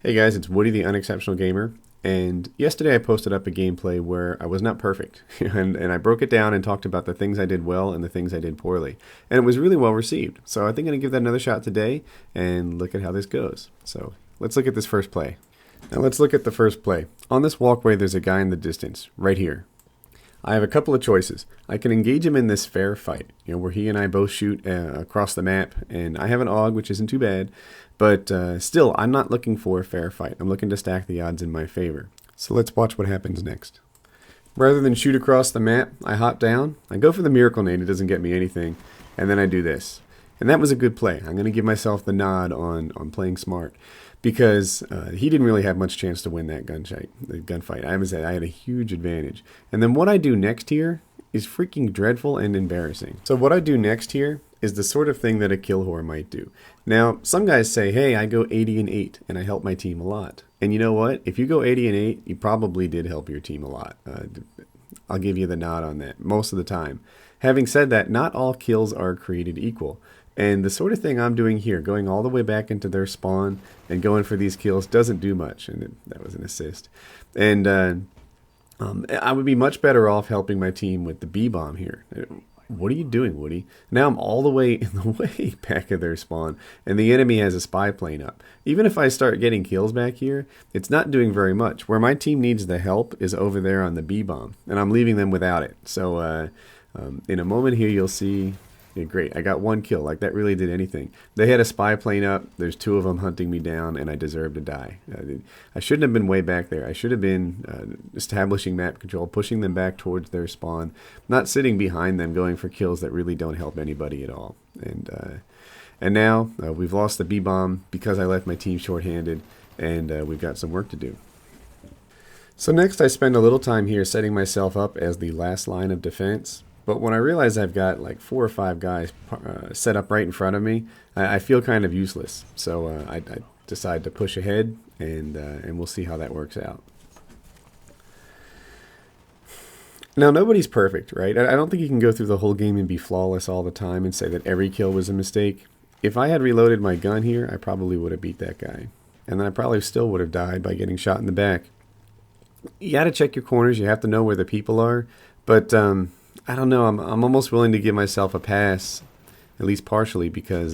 Hey guys, it's Woody the Unexceptional Gamer, and yesterday I posted up a gameplay where I was not perfect, and I broke it down and talked about the things I did well and the things I did poorly, and it was really well received. So I think I'm going to give that another shot today and look at how this goes. So let's look at this first play. Now let's look at the first play. On this walkway there's a guy in the distance, right here. I have a couple of choices. I can engage him in this fair fight, where he and I both shoot across the map, and I have an AUG, which isn't too bad, but still, I'm not looking for a fair fight. I'm looking to stack the odds in my favor. So let's watch what happens next. Rather than shoot across the map, I hop down, I go for the Miracle Nade, it doesn't get me anything, and then I do this. And that was a good play. I'm going to give myself the nod on playing smart, because he didn't really have much chance to win that gunfight. I had a huge advantage. And then what I do next here is freaking dreadful and embarrassing. So what I do next here is the sort of thing that a kill whore might do. Now, some guys say, hey, I go 80 and 8 and I help my team a lot. And you know what? If you go 80 and 8, you probably did help your team a lot. I'll give you the nod on that most of the time. Having said that, not all kills are created equal. And the sort of thing I'm doing here, going all the way back into their spawn and going for these kills, doesn't do much. And that was an assist. And I would be much better off helping my team with the B-bomb here. What are you doing, Woody? Now I'm all the way in the way back of their spawn, and the enemy has a spy plane up. Even if I start getting kills back here, it's not doing very much. Where my team needs the help is over there on the B-bomb, and I'm leaving them without it. So in a moment here, you'll see... Yeah, great, I got one kill. Like, that really did anything. They had a spy plane up. There's two of them hunting me down, and I deserve to die. I shouldn't have been way back there. I should have been establishing map control, pushing them back towards their spawn, not sitting behind them, going for kills that really don't help anybody at all. And now we've lost the B-bomb because I left my team shorthanded, and we've got some work to do. So next I spend a little time here setting myself up as the last line of defense. But when I realize I've got like 4 or 5 guys set up right in front of me, I feel kind of useless. So I decide to push ahead, and we'll see how that works out. Now, nobody's perfect, right? I don't think you can go through the whole game and be flawless all the time and say that every kill was a mistake. If I had reloaded my gun here, I probably would have beat that guy. And then I probably still would have died by getting shot in the back. You got to check your corners. You have to know where the people are. But... I don't know. I'm almost willing to give myself a pass, at least partially, because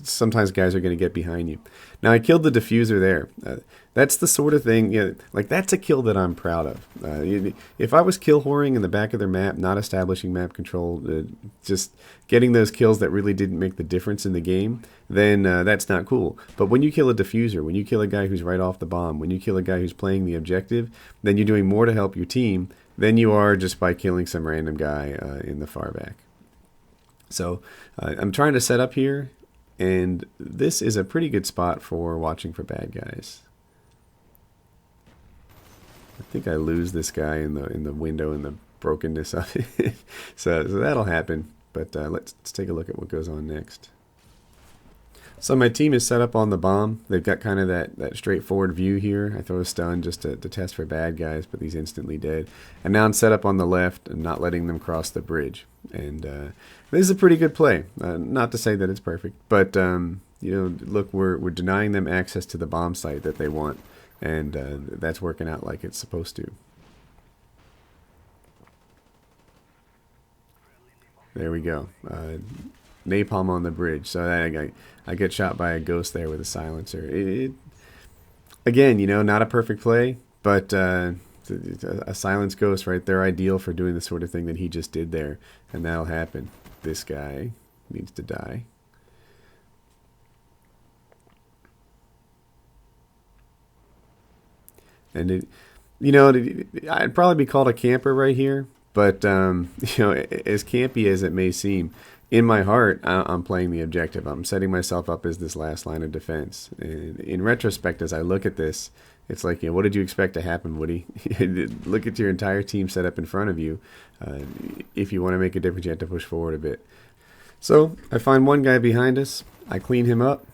sometimes guys are going to get behind you. Now, I killed the diffuser there. That's the sort of thing, like that's a kill that I'm proud of. If I was kill whoring in the back of their map, not establishing map control, just getting those kills that really didn't make the difference in the game, then that's not cool. But when you kill a diffuser, when you kill a guy who's right off the bomb, when you kill a guy who's playing the objective, then you're doing more to help your team than you are just by killing some random guy in the far back. So I'm trying to set up here, and this is a pretty good spot for watching for bad guys. I think I lose this guy in the window and the brokenness of it. so that'll happen. But let's take a look at what goes on next. So my team is set up on the bomb. They've got kind of that straightforward view here. I throw a stun just to test for bad guys, but he's instantly dead. And now I'm set up on the left and not letting them cross the bridge. And this is a pretty good play. Not to say that it's perfect, but look, we're denying them access to the bomb site that they want, and that's working out like it's supposed to. There we go. Napalm on the bridge. So I get shot by a ghost there with a silencer. Again, not a perfect play, but a silenced ghost, right? They're ideal for doing the sort of thing that he just did there, and that'll happen. This guy needs to die. And I'd probably be called a camper right here, but as campy as it may seem, in my heart, I'm playing the objective. I'm setting myself up as this last line of defense. And in retrospect, as I look at this, it's like, what did you expect to happen, Woody? Look at your entire team set up in front of you. If you want to make a difference, you have to push forward a bit. So I find one guy behind us. I clean him up.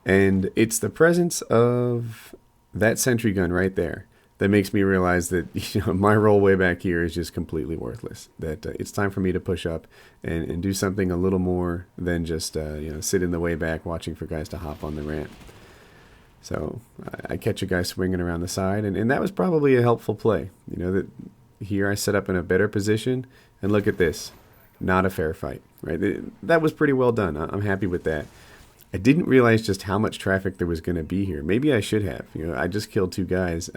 And it's the presence of that sentry gun right there that makes me realize that my role way back here is just completely worthless. That it's time for me to push up and do something a little more than just sit in the way back watching for guys to hop on the ramp. So I catch a guy swinging around the side, and that was probably a helpful play. You know, that here I set up in a better position, and look at this. Not a fair fight, right? That was pretty well done. I'm happy with that. I didn't realize just how much traffic there was going to be here. Maybe I should have. You know, I just killed 2 guys.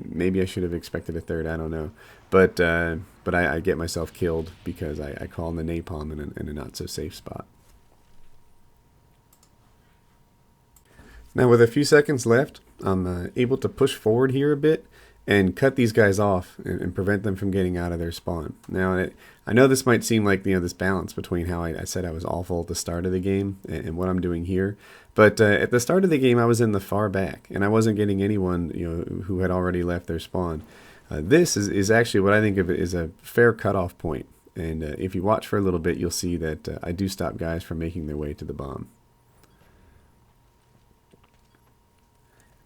Maybe I should have expected a third. I don't know. But I get myself killed because I call in the napalm in a not so safe spot. Now with a few seconds left, I'm able to push forward here a bit and cut these guys off and prevent them from getting out of their spawn. Now, I know this might seem like, you know, this balance between how I said I was awful at the start of the game and what I'm doing here, but at the start of the game I was in the far back and I wasn't getting anyone, you know, who had already left their spawn. This is actually what I think of as a fair cutoff point, and if you watch for a little bit, you'll see that I do stop guys from making their way to the bomb.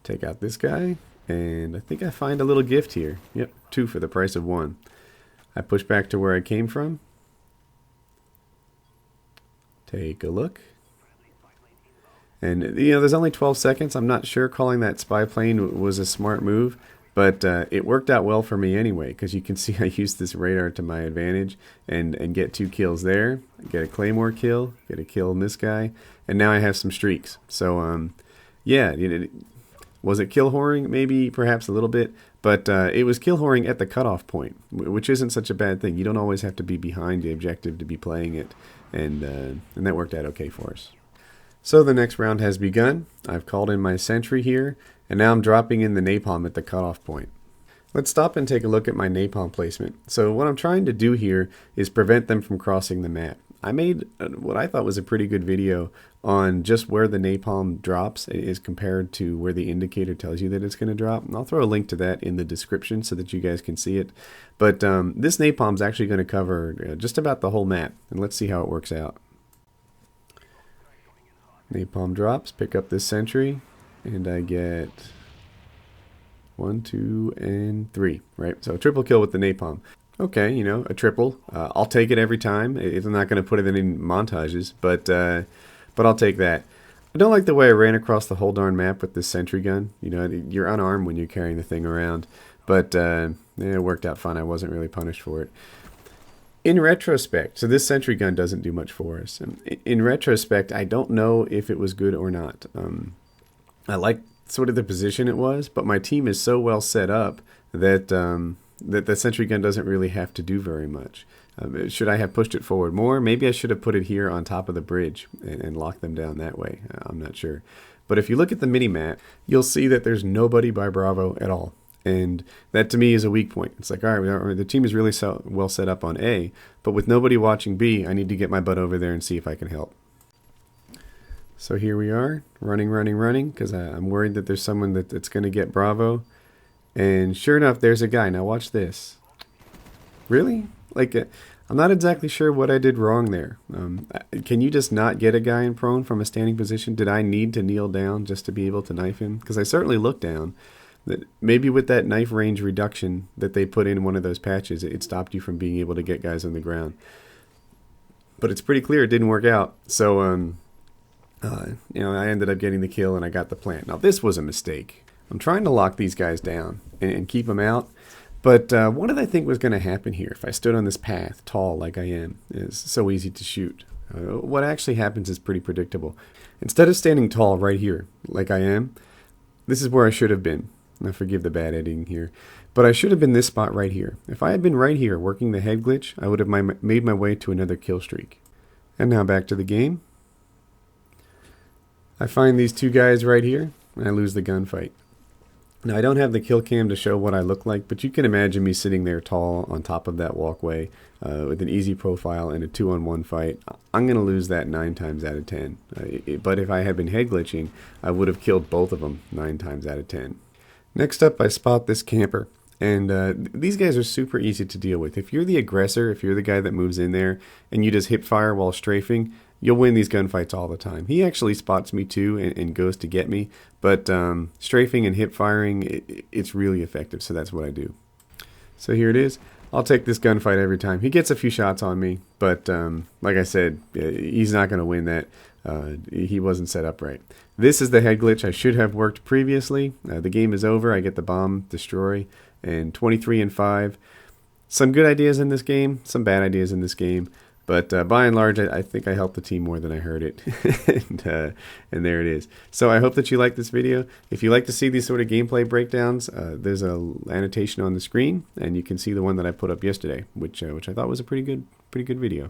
Take out this guy, and I think I find a little gift here. Yep, 2 for the price of 1. I push back to where I came from. Take a look. And, you know, there's only 12 seconds. I'm not sure calling that spy plane was a smart move, but it worked out well for me anyway, because you can see I used this radar to my advantage and get 2 kills there, get a claymore kill, get a kill on this guy, and now I have some streaks. So, yeah, you know, was it kill whoring? Maybe, perhaps a little bit, but it was kill whoring at the cutoff point, which isn't such a bad thing. You don't always have to be behind the objective to be playing it, and that worked out okay for us. So the next round has begun. I've called in my sentry here, and now I'm dropping in the napalm at the cutoff point. Let's stop and take a look at my napalm placement. So what I'm trying to do here is prevent them from crossing the map. I made what I thought was a pretty good video on just where the napalm drops is compared to where the indicator tells you that it's going to drop. And I'll throw a link to that in the description so that you guys can see it. But this napalm is actually going to cover just about the whole map. And let's see how it works out. Napalm drops, pick up this sentry, and I get 1, 2, and 3, right? So a triple kill with the napalm. Okay, you know, a triple. I'll take it every time. I'm not going to put it in any montages, but I'll take that. I don't like the way I ran across the whole darn map with this sentry gun. You know, you're unarmed when you're carrying the thing around, but it worked out fine. I wasn't really punished for it. In retrospect, so this sentry gun doesn't do much for us. In retrospect, I don't know if it was good or not. I like sort of the position it was, but my team is so well set up that that the sentry gun doesn't really have to do very much. Should I have pushed it forward more? Maybe I should have put it here on top of the bridge and locked them down that way. I'm not sure. But if you look at the mini-map, you'll see that there's nobody by Bravo at all. And that to me is a weak point. It's like, all right, the team is really well set up on A, but with nobody watching B, I need to get my butt over there and see if I can help. So here we are, running, because I'm worried that there's someone that's going to get Bravo. And sure enough, there's a guy. Now watch this. Really? Like, I'm not exactly sure what I did wrong there. Can you just not get a guy in prone from a standing position? Did I need to kneel down just to be able to knife him? Because I certainly looked down. That maybe with that knife range reduction that they put in one of those patches, it stopped you from being able to get guys on the ground. But it's pretty clear it didn't work out. So, you know, I ended up getting the kill and I got the plant. Now, this was a mistake. I'm trying to lock these guys down and keep them out. But what did I think was going to happen here if I stood on this path, tall like I am? It's so easy to shoot. What actually happens is pretty predictable. Instead of standing tall right here, like I am, this is where I should have been. Now forgive the bad editing here, but I should have been this spot right here. If I had been right here working the head glitch, I would have made my way to another kill streak. And now back to the game. I find these 2 guys right here, and I lose the gunfight. Now I don't have the kill cam to show what I look like, but you can imagine me sitting there tall on top of that walkway with an easy profile in a 2-on-1 fight. I'm going to lose that 9 times out of 10. But if I had been head glitching, I would have killed both of them 9 times out of 10. Next up, I spot this camper. And these guys are super easy to deal with. If you're the aggressor, if you're the guy that moves in there, and you just hip fire while strafing, you'll win these gunfights all the time. He actually spots me too and goes to get me. But strafing and hip firing, it's really effective, so that's what I do. So here it is. I'll take this gunfight every time. He gets a few shots on me, but like I said, he's not going to win that. He wasn't set up right. This is the head glitch I should have worked previously. The game is over. I get the bomb destroy, and 23 and 5. Some good ideas in this game, some bad ideas in this game, but by and large, I think I helped the team more than I hurt it, and there it is. So I hope that you like this video. If you like to see these sort of gameplay breakdowns, there's a annotation on the screen, and you can see the one that I put up yesterday, which I thought was a pretty good video.